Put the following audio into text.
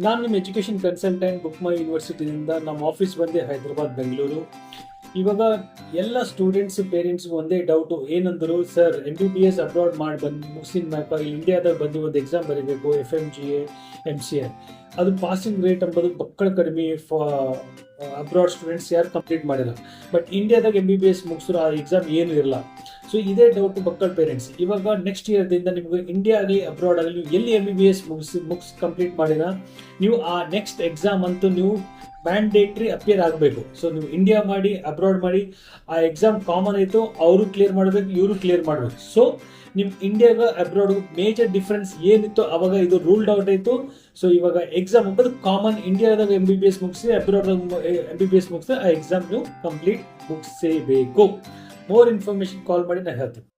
ನಾನು ನಿಮ್ಮ education consultant book ಮೈ ಯೂನಿವರ್ಸಿಟಿಯಿಂದ ನಮ್ಮ ಆಫೀಸ್ ಬಂದೆ ಹೈದರಾಬಾದ್ ಬೆಂಗಳೂರು. ಇವಾಗ ಎಲ್ಲ ಸ್ಟೂಡೆಂಟ್ಸ್ ಪೇರೆಂಟ್ಸ್ಗೆ ಒಂದೇ ಡೌಟು ಏನಂದ್ರು, ಸರ್ MBBS ಅಬ್ರಾಡ್ ಮಾಡಿ ಮುಗಿಸಿದ ಮ್ಯಾಕ ಇಂಡಿಯಾದಾಗ ಬಂದು ಒಂದು ಎಕ್ಸಾಮ್ ಬರೀಬೇಕು, FMGA MCA. ಅದು ಪಾಸಿಂಗ್ ರೇಟ್ ಅಂಬೋದು ಮಕ್ಕಳ ಕಡಿಮೆ ಅಬ್ರಾಡ್ ಸ್ಟೂಡೆಂಟ್ಸ್ ಯಾರು ಕಂಪ್ಲೀಟ್ ಮಾಡಿಲ್ಲ. ಬಟ್ ಇಂಡಿಯಾದಾಗ MBBS ಮುಗಿಸಿದ್ರು ಆ ಎಕ್ಸಾಮ್ ಏನು ಇರಲ್ಲ. ಸೊ ಇದೇ ಡೌಟ್ ಮಕ್ಕಳ ಪೇರೆಂಟ್ಸ್. ಇವಾಗ ನೆಕ್ಸ್ಟ್ ಇಯರ್ದಿಂದ ನಿಮಗೆ ಇಂಡಿಯಾ ಆಗಲಿ ಅಬ್ರಾಡ್ ಆಗಲಿ ಎಲ್ಲಿ MBBS ಮುಗಿಸಿ ಕಂಪ್ಲೀಟ್ ಮಾಡಿರ ನೀವು ಆ ನೆಕ್ಸ್ಟ್ ಎಕ್ಸಾಮ್ ಅಂತೂ ನೀವು ಮ್ಯಾಂಡೇಟ್ರಿ ಅಪಿಯರ್ ಆಗಬೇಕು. ಸೊ ನೀವು ಇಂಡಿಯಾ ಮಾಡಿ ಅಬ್ರಾಡ್ ಮಾಡಿ ಆ ಎಕ್ಸಾಮ್ ಕಾಮನ್ ಆಯಿತು, ಅವರು ಕ್ಲಿಯರ್ ಮಾಡಬೇಕು, ಇವರು ಕ್ಲಿಯರ್ ಮಾಡಬೇಕು. ಸೊ ನಿಮ್ಮ ಇಂಡಿಯಾಗ ಅಬ್ರಾಡ್ಗೂ ಮೇಜರ್ ಡಿಫ್ರೆನ್ಸ್ ಏನಿತ್ತು ಅವಾಗ ಇದು ರೂಲ್ಡ್ ಔಟ್ ಆಯಿತು. ಸೊ ಇವಾಗ ಎಕ್ಸಾಮ್ ಅಂಬೋದು ಕಾಮನ್, ಇಂಡಿಯಾದಾಗ MBBS ಮುಗಿಸಿ ಅಬ್ರಾಡ್ದಾಗ MBBS ಮುಗಿಸಿ ಆ ಎಕ್ಸಾಮ್ ನೀವು ಕಂಪ್ಲೀಟ್ ಮುಗಿಸೇಬೇಕು. ಮೋರ್ ಇನ್ಫಾರ್ಮೇಶನ್ ಕಾಲ್ ಮಾಡಿ ನಾನು ಹೇಳ್ತೀನಿ.